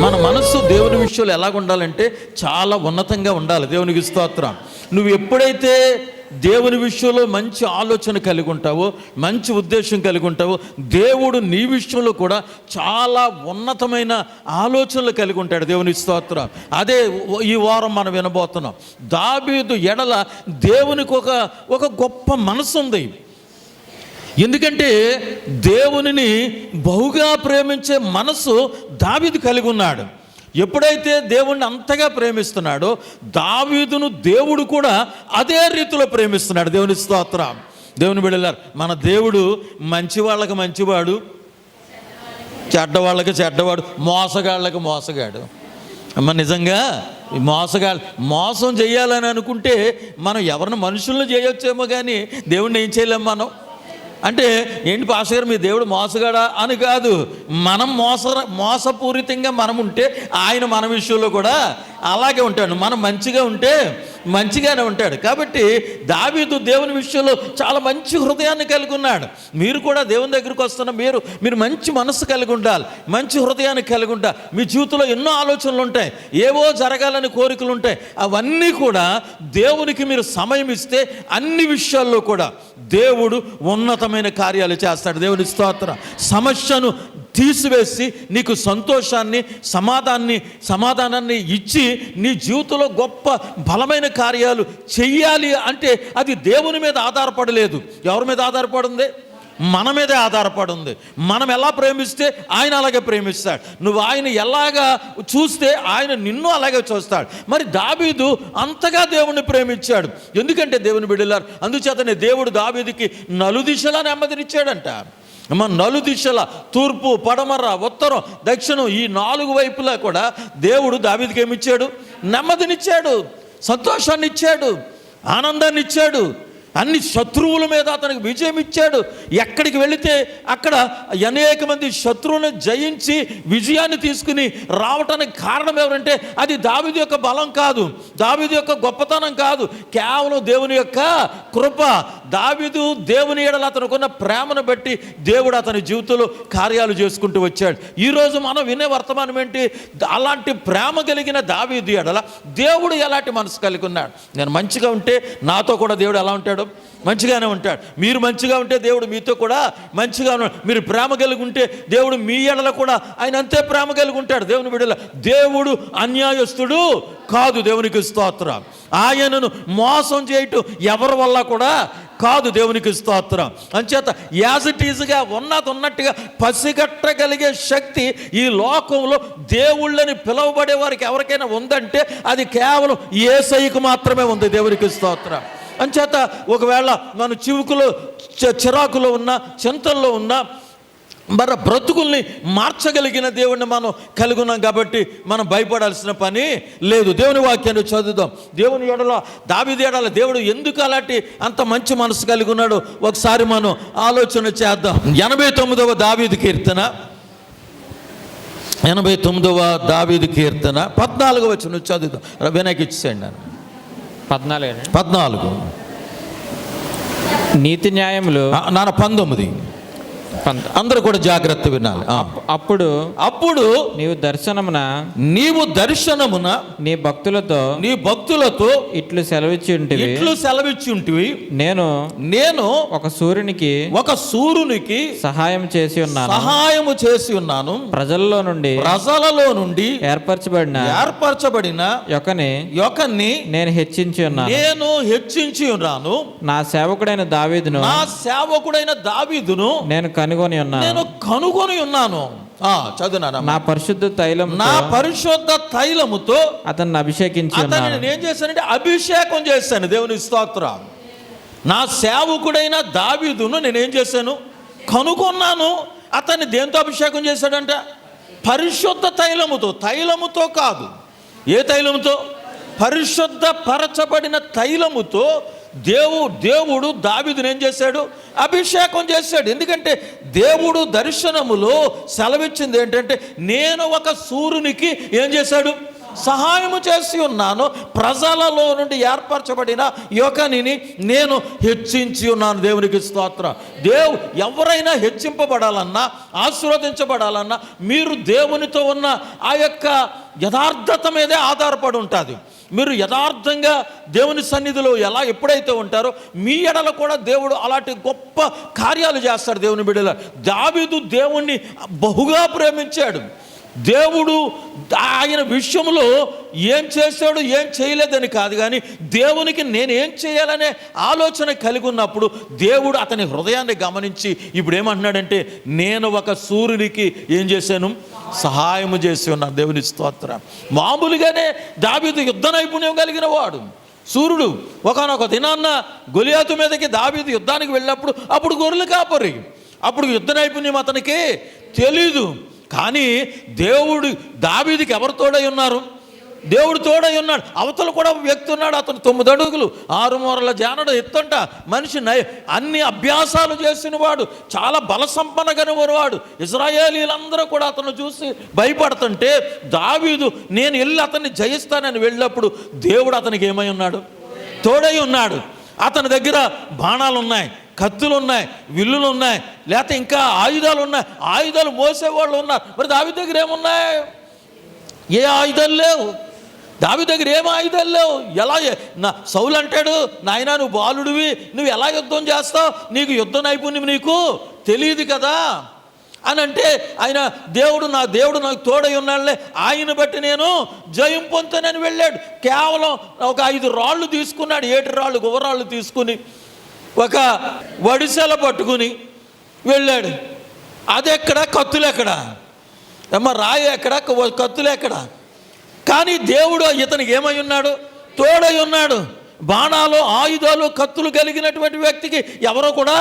మన మనస్సు దేవుని విషయంలో ఎలాగ ఉండాలంటే చాలా ఉన్నతంగా ఉండాలి. దేవునికి స్తోత్రం. నువ్వు ఎప్పుడైతే దేవుని విషయంలో మంచి ఆలోచన కలిగి ఉంటావో, మంచి ఉద్దేశం కలిగి ఉంటావో, దేవుడు నీ విషయంలో కూడా చాలా ఉన్నతమైన ఆలోచనలు కలిగి ఉంటాడు. దేవుని స్తోత్రం. అదే ఈ వారం మనం వినబోతున్నాం. దావీదు ఎడల దేవునికి ఒక గొప్ప మనసు ఉంది. ఎందుకంటే దేవునిని బహుగా ప్రేమించే మనసు దావీదు కలిగి ఉన్నాడు. ఎప్పుడైతే దేవుణ్ణి అంతగా ప్రేమిస్తున్నాడో దావీదును దేవుడు కూడా అదే రీతిలో ప్రేమిస్తున్నాడు. దేవుని స్తోత్రం. దేవుని బిడ్డలారా, మన దేవుడు మంచి వాళ్ళకి మంచివాడు, చెడ్డవాళ్ళకి చెడ్డవాడు, మోసగాళ్ళకి మోసగాడు. అమ్మ నిజంగా మోసం చేయాలని అనుకుంటే మనం ఎవరిని మనుషులను చేయొచ్చేమో కానీ దేవుణ్ణి ఏం చేయలేం మనం. అంటే ఏంటి పాస్టర్ గారు మీ దేవుడు మోసగాడా అని కాదు, మనం మోసపూరితంగా మనం ఉంటే ఆయన మన విషయంలో కూడా అలాగే ఉంటాడు. మనం మంచిగా ఉంటే మంచిగానే ఉంటాడు. కాబట్టి దావీదు దేవుని విషయంలో చాలా మంచి హృదయాన్ని కలిగి ఉన్నాడు. మీరు కూడా దేవుని దగ్గరికి వస్తున్న మీరు మంచి మనసు కలిగి ఉండాలి, మంచి హృదయాన్ని కలిగి ఉండాలి. మీ జీవితంలో ఎన్నో ఆలోచనలు ఉంటాయి, ఏవో జరగాలని కోరికలు ఉంటాయి. అవన్నీ కూడా దేవునికి మీరు సమయం ఇస్తే అన్ని విషయాల్లో కూడా దేవుడు ఉన్నతమైన కార్యాలు చేస్తాడు. దేవుని స్తోత్రం. సమస్యను తీసివేసి నీకు సంతోషాన్ని సమాధానాన్ని ఇచ్చి నీ జీవితంలో గొప్ప బలమైన కార్యాలు చెయ్యాలి అంటే అది దేవుని మీద ఆధారపడలేదు. ఎవరి మీద ఆధారపడింది? మన మీదే ఆధారపడి ఉంది. మనం ఎలా ప్రేమిస్తే ఆయన అలాగే ప్రేమిస్తాడు. నువ్వు ఆయన ఎలాగా చూస్తే ఆయన నిన్ను అలాగే చూస్తాడు. మరి దావీదు అంతగా దేవుణ్ణి ప్రేమించాడు. ఎందుకంటే దేవుని బిడ్డలారు, అందుచేతనే దేవుడు దావీదుకి నలుదిశలా నెమ్మదినిచ్చాడంట. అమ్మ, నలుదిశల, తూర్పు, పడమర, ఉత్తరం, దక్షిణం, ఈ 4 వైపులా కూడా దేవుడు దావీదుకి ఏమిచ్చాడు? నెమ్మదినిచ్చాడు, సంతోషాన్ని ఇచ్చాడు, ఆనందాన్ని ఇచ్చాడు. అన్ని శత్రువుల మీద అతనికి విజయం ఇచ్చాడు. ఎక్కడికి వెళితే అక్కడ అనేక మంది శత్రువులను జయించి విజయాన్ని తీసుకుని రావటానికి కారణం ఎవరంటే అది దావీదు యొక్క బలం కాదు, దావీదు యొక్క గొప్పతనం కాదు, కేవలం దేవుని యొక్క కృప. దావీదు దేవుని ఎడల అతనుకున్న ప్రేమను బట్టి దేవుడు అతని జీవితంలో కార్యాలు చేసుకుంటూ వచ్చాడు. ఈరోజు మనం వినే వర్తమానం ఏంటి? అలాంటి ప్రేమ కలిగిన దావీదు ఎడల దేవుడు ఎలాంటి మనసు కలిగి ఉన్నాడు? నేను మంచిగా ఉంటే నాతో కూడా దేవుడు ఎలా ఉంటాడు? మంచిగానే ఉంటాడు. మీరు మంచిగా ఉంటే దేవుడు మీతో కూడా మంచిగా ఉన్నాడు. మీరు ప్రేమ కలిగి ఉంటే దేవుడు మీ ఎడల కూడా ఆయన అంతే ప్రేమ కలిగి ఉంటాడు. దేవుని బిడ్డల, దేవుడు అన్యాయస్తుడు కాదు. దేవునికి స్తోత్రం. ఆయనను మోసం చేయటం ఎవరి వల్ల కూడా కాదు. దేవునికి స్తోత్రం. అంచేత యాజ్ ఇట్ ఈజ్గా ఉన్నట్టుగా పసిగట్టగలిగే శక్తి ఈ లోకంలో దేవుళ్ళని పిలువబడే వారికి ఎవరికైనా ఉందంటే అది కేవలం యేసయ్యకు మాత్రమే ఉంది. దేవునికి స్తోత్రం. అంచేత ఒకవేళ మన చిరాకులో ఉన్న, చింతల్లో ఉన్న, మరి బ్రతుకుల్ని మార్చగలిగిన దేవుడిని మనం కలిగి ఉన్నాం కాబట్టి మనం భయపడాల్సిన పని లేదు. దేవుని వాక్యాన్ని చదువుదాం. దేవుని ఎడల, దావీదు ఎడల దేవుడు ఎందుకు అలాంటి అంత మంచి మనసు కలిగి ఉన్నాడో ఒకసారి మనం ఆలోచన చేద్దాం. 89వ దావీదు కీర్తన, 89వ దావీదు కీర్తన 14వ వచనం చదువుదాం. వినాయక ఇచ్చేయండి. 14 నీతి న్యాయములు 19 అందరూ కూడా జాగ్రత్త వినాలి. అప్పుడు నీవు దర్శనమున నీ భక్తులతో ఇట్లు సెలవిచ్చి ఉంటివి. నేను ఒక సూర్యునికి సహాయము చేసి ఉన్నాను. ప్రజలలో నుండి ఏర్పరచబడిన యొకని నేను హెచ్చించి ఉన్నాను. నా సేవకుడైన దావీదును నేను కనుగొని ఉన్నాను. చదువునా? నా పరిశుద్ధ తైలముతో అతన్ని అభిషేకించి నేను ఏం చేశానంటే అభిషేకం చేశాను. దేవుని స్తోత్రం. నా సేవకుడైన దావీదును నేనేం చేశాను? కనుగొన్నాను. అతన్ని దేంతో అభిషేకం చేశాడంట? పరిశుద్ధ తైలముతో కాదు. ఏ తైలముతో? పరిశుద్ధ పరచబడిన తైలముతో దేవుడు దావీదును ఏం చేశాడు? అభిషేకం చేశాడు. ఎందుకంటే దేవుడు దర్శనములో సెలవిచ్చింది ఏంటంటే నేను ఒక సూర్యునికి ఏం చేశాడు? సహాయము చేసి ఉన్నాను. ప్రజలలో నుండి ఏర్పరచబడిన యొకనిని నేను హెచ్చించి ఉన్నాను. దేవునికి స్తోత్రం. ఎవరైనా హెచ్చింపబడాలన్నా, ఆశీర్వదించబడాలన్నా మీరు దేవునితో ఉన్న ఆ యొక్క యథార్థత మీదే ఆధారపడి ఉంటుంది. మీరు యథార్థంగా దేవుని సన్నిధిలో ఎప్పుడైతే ఉంటారో మీ ఎడల కూడా దేవుడు అలాంటి గొప్ప కార్యాలు చేస్తాడు. దేవుని బిడ్డల దావీదు దేవుణ్ణి బహుగా ప్రేమించాడు. దేవుడు ఆయన విషయంలో ఏం చేశాడు ఏం చేయలేదని కాదు, కానీ దేవునికి నేను ఏం చేయాలనే ఆలోచన కలిగి ఉన్నప్పుడు దేవుడు అతని హృదయాన్ని గమనించి ఇప్పుడు ఏమంటున్నాడంటే, నేను ఒక సూర్యునికి ఏం చేశాను, సహాయము చేసి ఉన్నాను. దేవుని స్తోత్రం. మామూలుగానే దావీదు యుద్ధ నైపుణ్యం కలిగిన వాడు. సూర్యుడు ఒకనొక దినాన్న గొలియాతు మీదకి దావీదు యుద్ధానికి వెళ్ళినప్పుడు అప్పుడు గొర్రెలు కాపరి, అప్పుడు యుద్ధ నైపుణ్యం అతనికి తెలీదు. కానీ దేవుడు దావీదుకి ఎవరు తోడై ఉన్నారు, దేవుడు తోడై ఉన్నాడు. అవతల కూడా వ్యక్తి ఉన్నాడు. అతను 9 అడుగులు 6 మూరల జానడు ఎత్తంట మనిషి, అన్ని అభ్యాసాలు చేసిన వాడు, చాలా బల సంపన్న కనుగొనవాడు. ఇశ్రాయేలీలందరూ కూడా అతను చూసి భయపడుతుంటే దావీదు నేను వెళ్ళి అతన్ని జయిస్తానని వెళ్ళినప్పుడు దేవుడు అతనికి ఏమై ఉన్నాడు, తోడై ఉన్నాడు. అతని దగ్గర బాణాలు ఉన్నాయి, కత్తులు ఉన్నాయి, విల్లులు ఉన్నాయి, లేకపోతే ఇంకా ఆయుధాలు ఉన్నాయి, ఆయుధాలు మోసేవాళ్ళు ఉన్నారు. మరి దావీదు దగ్గర ఏమున్నాయి, ఏ ఆయుధాలు లేవు. దావీదు దగ్గర ఏం ఆయుధాలు లేవు. నా సౌలు అంటాడు, నాయనా నువ్వు బాలుడివి, నువ్వు ఎలా యుద్ధం చేస్తావు, నీకు యుద్ధ నైపుణ్యం నీకు తెలియదు కదా అని అంటే, ఆయన నా దేవుడు నాకు తోడై ఉన్నాడులే, ఆయన బట్టి నేను జయం పొందుతానని వెళ్ళాడు. కేవలం ఒక 5 రాళ్ళు తీసుకున్నాడు, 7 రాళ్ళు గువ్వరాళ్ళు తీసుకుని ఒక వడిసెల పట్టుకుని వెళ్ళాడు. అదెక్కడ, కత్తులెక్కడ, రాయి ఎక్కడ, కత్తులెక్కడ. కానీ దేవుడు ఇతనికి ఏమై ఉన్నాడు, తోడై ఉన్నాడు. బాణాలు ఆయుధాలు కత్తులు కలిగినటువంటి వ్యక్తికి ఎవరో కూడా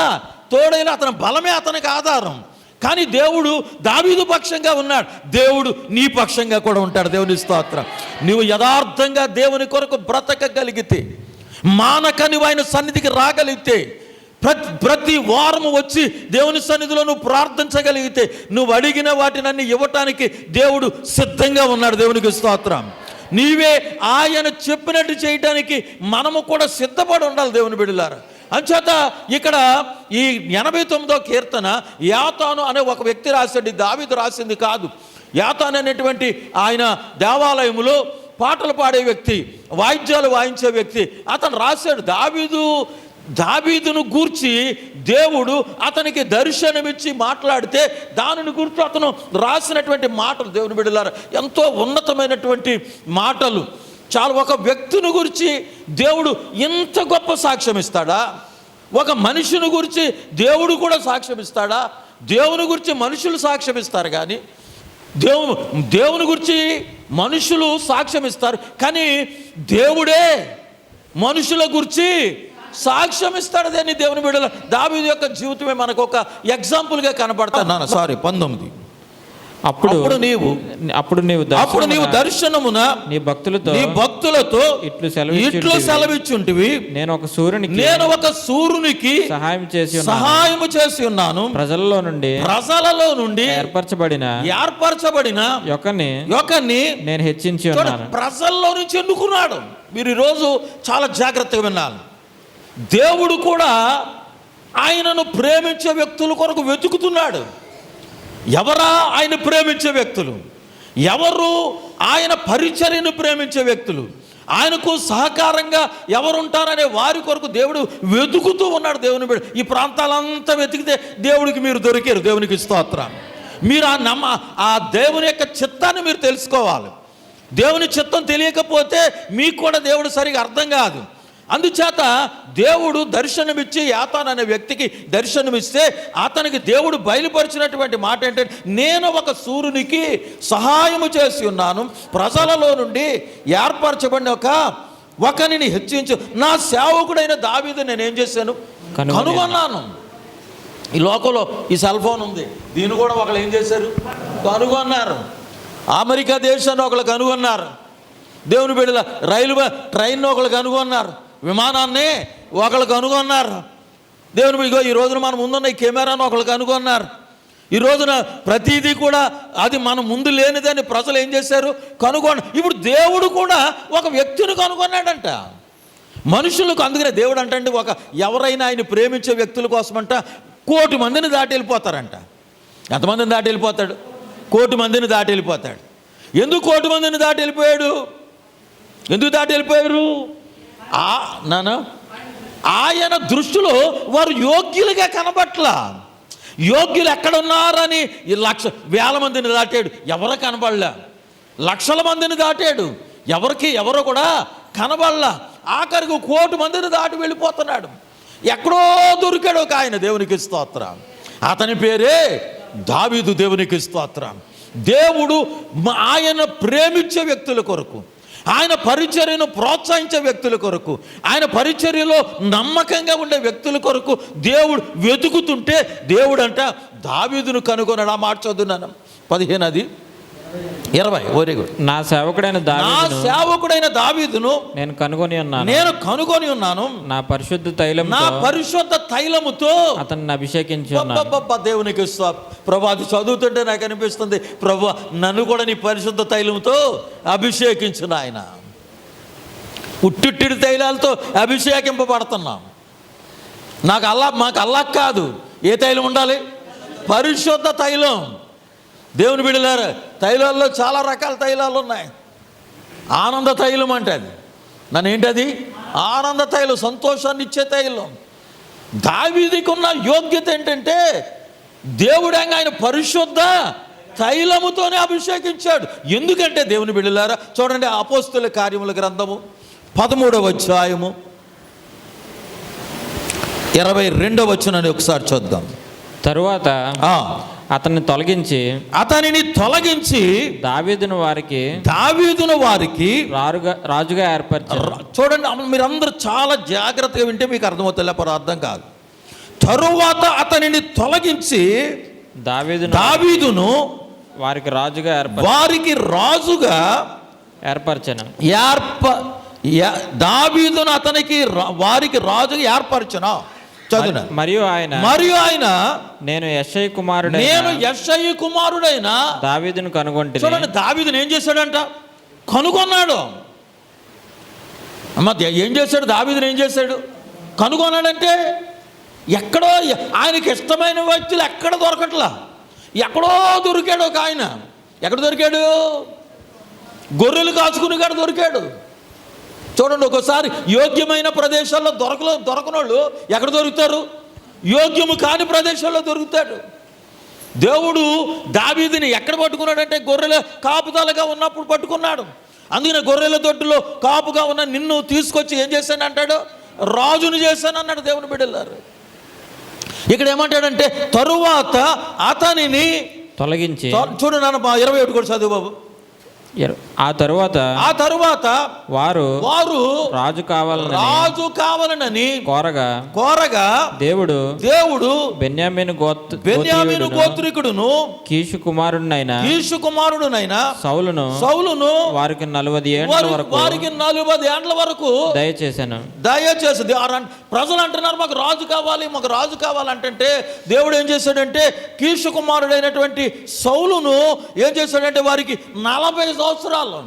తోడైన అతని బలమే అతనికి ఆధారం. కానీ దేవుడు దావీదు పక్షంగా ఉన్నాడు. దేవుడు నీ పక్షంగా కూడా ఉంటాడు. దేవుని స్తోత్రం. నువ్వు యథార్థంగా దేవుని కొరకు బ్రతకగలిగితే, మానక నువ్వు ఆయన సన్నిధికి రాగలిగితే, ప్రతి వారము వచ్చి దేవుని సన్నిధిలో నువ్వు ప్రార్థించగలిగితే, నువ్వు అడిగిన వాటినన్నీ ఇవ్వటానికి దేవుడు సిద్ధంగా ఉన్నాడు. దేవునికి స్తోత్రం. నీవే ఆయన చెప్పినట్టు చేయటానికి మనము కూడా సిద్ధపడి ఉండాలి. దేవుని బిడ్డలారా, అంచేత ఇక్కడ ఈ 89వ కీర్తన యాతాను అనే ఒక వ్యక్తి రాశాడు. దావీదు రాసింది కాదు. యాతాను అనేటువంటి ఆయన దేవాలయంలో పాటలు పాడే వ్యక్తి, వాయిద్యాలు వాయించే వ్యక్తి, అతను రాశాడు. దావీదును గూర్చి దేవుడు అతనికి దర్శనమిచ్చి మాట్లాడితే దానిని గురించి అతను రాసినటువంటి మాటలు, దేవుని బిడ్డలారా, ఎంతో ఉన్నతమైనటువంటి మాటలు. చాలా ఒక వ్యక్తిని గురించి దేవుడు ఇంత గొప్ప సాక్ష్యం ఇస్తాడా? ఒక మనిషిని గురించి దేవుడు కూడా సాక్ష్యం ఇస్తాడా? దేవుని గురించి మనుషులు సాక్ష్యం ఇస్తారు, కానీ దేవుని గురించి మనుషులు సాక్ష్యం ఇస్తారు, కానీ దేవుడే మనుషుల గురించి సాక్ష్యం ఇస్తాడు. దేన్ని దేవుని బిడ్డల దావీదు యొక్క జీవితమే మనకు ఒక ఎగ్జాంపుల్గా కనబడతాను. 19 అప్పుడు నీవు దర్శనమున నీ భక్తులతో ఇట్లు సెలవిచ్చుంటివి, నేను ఒక సూర్యునికి సహాయము చేసి ఉన్నాను. ప్రజలలో నుండి ఏర్పరచబడిన యొకని నేను హెచ్చించి ఉన్నాను. ప్రజల్లో నుంచి ఎన్నుకున్నాడు. మీరు ఈరోజు చాలా జాగ్రత్తగా వినాలి. దేవుడు కూడా ఆయనను ప్రేమించే వ్యక్తుల కొరకు వెతుకుతున్నాడు. ఎవరా ఆయన ప్రేమించే వ్యక్తులు? ఎవరు ఆయన పరిచర్యను ప్రేమించే వ్యక్తులు? ఆయనకు సహకారంగా ఎవరుంటారనే వారి కొరకు దేవుడు వెతుకుతూ ఉన్నాడు. దేవుని బిడ్డ, ఈ ప్రాంతాలంతా వెతికితే దేవుడికి మీరు దొరికారు. దేవునికి స్తోత్రం. మీరు ఆ దేవుని యొక్క చిత్తాన్ని మీరు తెలుసుకోవాలి. దేవుని చిత్తం తెలియకపోతే మీకు కూడా దేవుడు సరిగా అర్థం కాదు. అందుచేత దేవుడు దర్శనమిచ్చి యాతాను అనే వ్యక్తికి దర్శనమిస్తే అతనికి దేవుడు బయలుపరిచినటువంటి మాట ఏంటంటే, నేను ఒక సూర్యునికి సహాయము చేసి ఉన్నాను. ప్రజలలో నుండి ఏర్పరచబడిన ఒకనిని హెచ్చించు, నా సేవకుడైన దావీదు నేనేం చేశాను, కనుగొన్నాను. ఈ లోకంలో ఈ సెల్ ఫోన్ ఉంది, దీన్ని కూడా ఒకళ్ళు ఏం చేశారు, కనుగొన్నారు. అమెరికా దేశాన్ని ఒకళ్ళు కనుగొన్నారు. దేవుని బిడ్డల ట్రైన్ ఒకళ్ళు కనుగొన్నారు. విమానాన్ని ఒకళ్ళు కనుగొన్నారు. దేవుని బిడ్డ, ఈ రోజున మనం ముందున్న ఈ కెమెరాను ఒకళ్ళు కనుగొన్నారు. ఈ రోజున ప్రతిదీ కూడా అది మన ముందు లేనిదని ప్రజలు ఏం చేశారు, కనుగొని. ఇప్పుడు దేవుడు కూడా ఒక వ్యక్తిని కనుగొన్నాడంట మనుషులకు. అందుకనే దేవుడు అంటే ఎవరైనా ఆయన ప్రేమించే వ్యక్తుల కోసమంట 1,000,000 మందిని దాటి వెళ్ళిపోతారంట. ఎంతమందిని దాటి వెళ్ళిపోతాడు? 1,000,000 మందిని దాటి వెళ్ళిపోతాడు. ఎందుకు 1,000,000 మందిని దాటి వెళ్ళిపోయాడు? ఎందుకు దాటి వెళ్ళిపోయారు? ఆయన దృష్టిలో వారు యోగ్యులుగా కనబట్లా. యోగ్యులు ఎక్కడున్నారని 1,00,000 మందిని దాటాడు, ఎవరో కనబడలే. 1,00,000 మందిని దాటాడు, ఎవరో కూడా కనబడలా. ఆఖరికి 1,000,000 మందిని దాటి వెళ్ళిపోతున్నాడు. ఎక్కడో దొరికాడు ఒక ఆయన. దేవునికి స్తోత్రం. అతని పేరే దావీదు. దేవునికి స్తోత్రం. దేవుడు ఆయన ప్రేమించే వ్యక్తుల కొరకు, ఆయన పరిచర్యను ప్రోత్సహించే వ్యక్తుల కొరకు, ఆయన పరిచర్యలో నమ్మకంగా ఉండే వ్యక్తుల కొరకు దేవుడు వెతుకుతుంటే దేవుడు అంట దావీదును కనుగొనడా. మాట చదువున్నాను 15 20. Very good. నా సేవకుడైన దావీదును నేను కనుగొని ఉన్నాను. నా పరిశుద్ధ తైలముతో అతన్ని అభిషేకించి ఉన్నాను. దేవునికి ప్రభు అది చదువుతుంటే నాకు అనిపిస్తుంది, ప్రభు నన్ను కూడా నీ పరిశుద్ధ తైలముతో అభిషేకించు నాయన. ఉట్టిట్టి తైలాలతో అభిషేకింపబడుతున్నాం. మాకు అల్లా కాదు. ఏ తైలం ఉండాలి? పరిశుద్ధ తైలం. దేవుని బిడ్డలారా, తైలాల్లో చాలా రకాల తైలాలు ఉన్నాయి. ఆనంద తైలం అంటే అది ఏంటది? ఆనంద తైలం, సంతోషాన్ని ఇచ్చే తైలం. దావీదుకు ఉన్న యోగ్యత ఏంటంటే దేవుడంగా ఆయన పరిశుద్ధ తైలముతోనే అభిషేకించాడు. ఎందుకంటే దేవుని బిడ్డలారా చూడండి, అపోస్తుల కార్యముల గ్రంథము 13వ అధ్యాయము 22వ వచనాన్ని ఒకసారి చూద్దాం. తరువాత అతనిని తొలగించి దావీదును వారికి రాజుగా ఏర్పరిచారు. చూడండి, మీరందరూ చాలా జాగ్రత్తగా వింటే మీకు అర్థమవుతుంది, లేకపోతే అర్థం కాదు. తరువాత అతనిని తొలగించి దావీదును వారికి రాజుగా ఏర్పరచను. దావీదును వారికి రాజుగా ఏర్పరచను. మరియు ఆయన నేను యెషయి కుమారుడైన దావీదును కనుగొంటి. చూడండి, దావీదును ఏం చేశాడంట? కనుగొన్నాడు. అమ్మ, ఏం చేశాడు? దావీదును ఏం చేశాడు? కనుగొన్నాడంటే ఎక్కడో ఆయనకి ఇష్టమైన వ్యక్తులు ఎక్కడ దొరకట్లా. ఎక్కడో దొరికాడు ఒక ఆయన. ఎక్కడ దొరికాడు? గొర్రెలు కాచుకుని కాడ దొరికాడు. చూడండి, ఒక్కోసారి యోగ్యమైన ప్రదేశాల్లో దొరకనోళ్ళు ఎక్కడ దొరుకుతారు? యోగ్యము కాని ప్రదేశాల్లో దొరుకుతాడు. దేవుడు దావీదుని ఎక్కడ పట్టుకున్నాడంటే గొర్రెల కాపుదలగా ఉన్నప్పుడు పట్టుకున్నాడు. అందుకనే గొర్రెల దొడ్డులో కాపుగా ఉన్న నిన్ను తీసుకొచ్చి ఏం చేశాను అంటాడు? రాజును చేశాను అన్నాడు. దేవుని బిడ్డలారు, ఇక్కడ ఏమంటాడంటే తరువాత అతనిని తొలగించి. చూడు నాన్న 21 కూడా చదువు బాబు. ఆ తరువాత వారు రాజు కావాలని కోరగా దేవుడు బెన్యామీను గోత్రికుడును కీషు కుమారుడునైన సౌలును వారికి 40 ఏండ్ల వరకు దయచేసాను. ప్రజలు అంటున్నారు మాకు రాజు కావాలంటే దేవుడు ఏం చేశాడంటే కీషు కుమారుడైనటువంటి సౌలును ఏం చేశాడంటే వారికి 40 సంవత్సరాలు.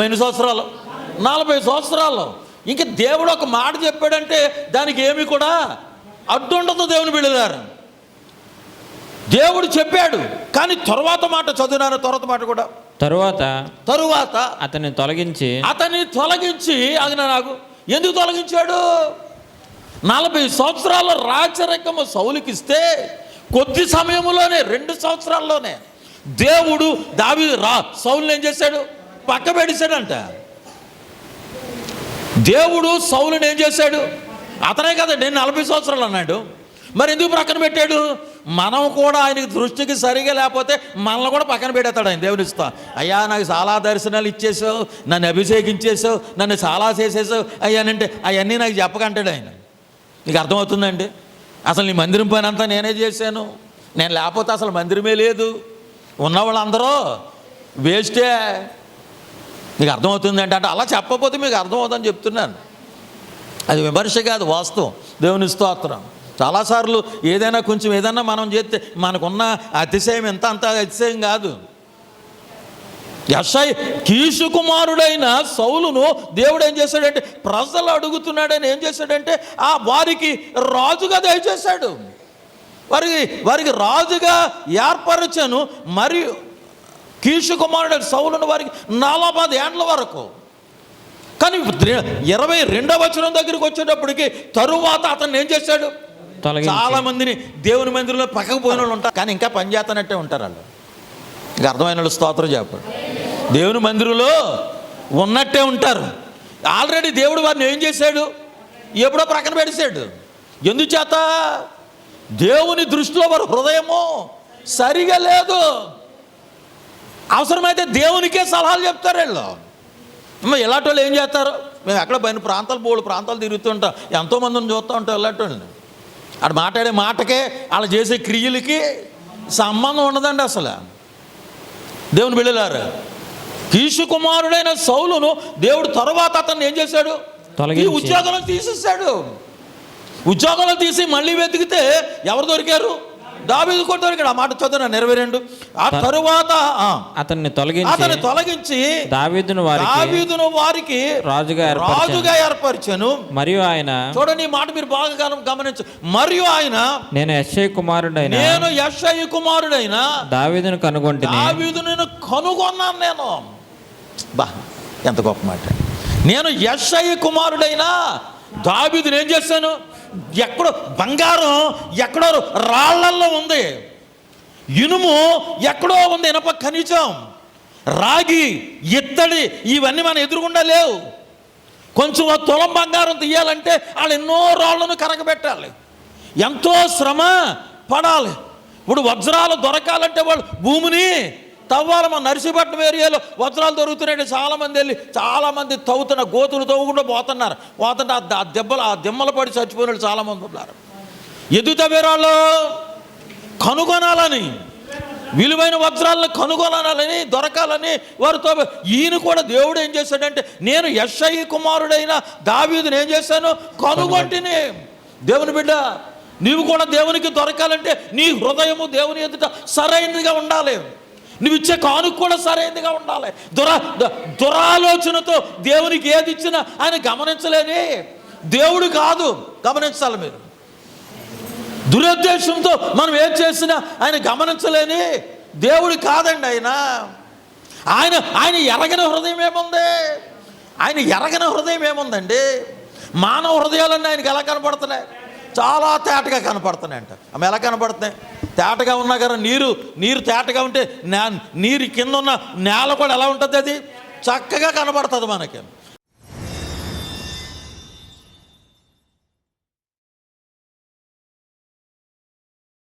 ఎన్ని సంవత్సరాలు? 40 సంవత్సరాలు. ఇంక దేవుడు ఒక మాట చెప్పాడంటే దానికి ఏమి కూడా అడ్డుండదు. దేవుని బిడ్డలారా, దేవుడు చెప్పాడు, కానీ తరువాత మాట చదివినాను. తర్వాత మాట కూడా తరువాత అతన్ని తొలగించి అది నాకు ఎందుకు తొలగించాడు? 40 సంవత్సరాల రాజరికము సౌలుకిస్తే కొద్ది సమయంలోనే 2 సంవత్సరాల్లోనే దేవుడు సౌలుని ఏం చేశాడు? పక్క పెడిశాడంట. దేవుడు సౌలుని ఏం చేశాడు? అతనే కదా నేను 40 సంవత్సరాలు అన్నాడు. మరి ఎందుకు పక్కన పెట్టాడు? మనం కూడా ఆయనకి దృష్టికి సరిగా లేకపోతే మనల్ని కూడా పక్కన పెట్టేస్తాడు ఆయన. దేవుని ఇస్తా, అయ్యా నాకు చాలా దర్శనాలు ఇచ్చేసావు, నన్ను అభిషేకించేసావు, నన్ను చాలా చేసేసావు అయ్యానంటే అవన్నీ నాకు చెప్పకంటాడు ఆయన. నీకు అర్థమవుతుందండి? అసలు నీ మందిరం పని అంతా నేనే చేశాను, నేను లేకపోతే అసలు మందిరమే లేదు, ఉన్న వాళ్ళందరూ వేస్టే. మీకు అర్థమవుతుందంటే అంటే అలా చెప్పకపోతే మీకు అర్థమవుతుందని చెప్తున్నాను. అది విమర్శ కాదు, వాస్తవం. దేవుని స్తోత్రం. చాలాసార్లు ఏదైనా మనం చేస్తే మనకున్న అతిశయం ఎంత అంత అతిశయం కాదు. కీషు కుమారుడైన సౌలును దేవుడు ఏం చేశాడంటే, ప్రజలు అడుగుతున్నాడని ఏం చేశాడంటే వారికి రాజుగా దయచేశాడు. వారికి రాజుగా ఏర్పరచను. మరియు కీషు కుమారుడైన సౌలును వారికి 40 ఏండ్ల వరకు. కానీ 22వ వచనం దగ్గరికి వచ్చేటప్పటికి తరువాత అతను ఏం చేశాడు, చాలా మందిని దేవుని మందిరంలో పక్కకు పోయిన వాళ్ళు ఉంటారు, కానీ ఇంకా పనిచేస్తున్నట్టే ఉంటారు. వాళ్ళు ఇంకా అర్థమైన వాళ్ళు స్తోత్రం చెప్పారు. దేవుని మందిరంలో ఉన్నట్టే ఉంటారు. ఆల్రెడీ దేవుడు వారిని ఏం చేశాడు, ఎప్పుడో ప్రక్కన పెట్టేశాడు. ఎందుచేత? దేవుని దృష్టిలో వారి హృదయము సరిగా లేదు. అవసరమైతే దేవునికే సలహాలు చెప్తారు వీళ్ళు. ఇలాంటి వాళ్ళు ఏం చేస్తారు, మేము ఎక్కడ పైన బోర్డు ప్రాంతాలు తిరుగుతుంటాం, ఎంతోమందిని చూస్తూ ఉంటాం. ఇలాంటి వాళ్ళని అక్కడ మాట్లాడే మాటకే వాళ్ళు చేసే క్రియలకి సంబంధం ఉండదండి అసలు. దేవుని బిడ్డలారా, కీషు కుమారుడైన సౌలును దేవుడు తరువాత అతన్ని ఏం చేశాడు, ఈ ఉద్యోగంలో తీసేశాడు. ఉద్యోగంలో తీసి మళ్ళీ వెతికితే ఎవరు దొరికారు, దావీదు కూడా దొరికాడు. ఆ మాట చదువు 22. ఆ తరువాత అతన్ని తొలగించి దావీదును వారికి రాజుగా ఏర్పరిచాను. మరియు ఆయన, చూడండి ఈ మాట మీరు బాగా గమనించు. మరియు ఆయన, నేను యెషయి కుమారుడైన దావీదును కనుగొన్నాను. నేను ఎంత గొప్ప మాట. నేను యెషయి కుమారుడైన దావీదును ఏం చేశాను, ఎక్కడో బంగారం ఎక్కడో రాళ్లల్లో ఉంది, ఇనుము ఎక్కడో ఉంది, ఇనప ఖనిజం, రాగి, ఇత్తడి, ఇవన్నీ మన ఎదురుగుండా లేవు. కొంచెం తులం బంగారం తీయాలంటే వాళ్ళు ఎన్నో రాళ్లను కరగబెట్టాలి, ఎంతో శ్రమ పడాలి. ఇప్పుడు వజ్రాలు దొరకాలంటే వాళ్ళు భూమిని తవ్వాలి. మన నర్సీపట్నం ఏరియాలో వజ్రాలు దొరుకుతున్నాయంటే చాలామంది తవ్వుతున్న గోతులు తవ్వకుండా పోతుంటే ఆ దెమ్మలు పడి చచ్చిపోయిన చాలామంది ఉన్నారు. ఎందుకు తవ్వేరాళ్ళు? కనుగొనాలని, విలువైన వజ్రాలను కనుగొనాలని, దొరకాలని వారితో. ఈయన కూడా దేవుడు ఏం చేశాడంటే, నేను యెషయి కుమారుడైన దావీదుని ఏం చేశాను, కనుగొంటిని. దేవుని బిడ్డ, నీవు కూడా దేవునికి దొరకాలంటే నీ హృదయము దేవుని ఎదుట సరైనదిగా ఉండాలి. నువ్వు ఇచ్చే కానుక కూడా సరైనదిగా ఉండాలి. దురాలోచనతో దేవునికి ఏది ఇచ్చినా ఆయన గమనించలేని దేవుడు కాదు. గమనించాలి మీరు. దురుద్దేశంతో మనం ఏం చేసినా ఆయన గమనించలేని దేవుడు కాదండి. ఆయన ఎరగని హృదయం ఏముంది? ఆయన ఎరగని హృదయం ఏముందండి? మానవ హృదయాలన్నీ ఆయనకి ఎలా కనపడుతున్నాయి? చాలా తేటగా కనపడుతున్నాయంట. ఆమె ఎలా కనపడుతున్నాయి? తేటగా ఉన్నా కదా, నీరు తేటగా ఉంటే నీరు కింద ఉన్న నేల కూడా ఎలా ఉంటుంది, అది చక్కగా కనపడుతుంది మనకి.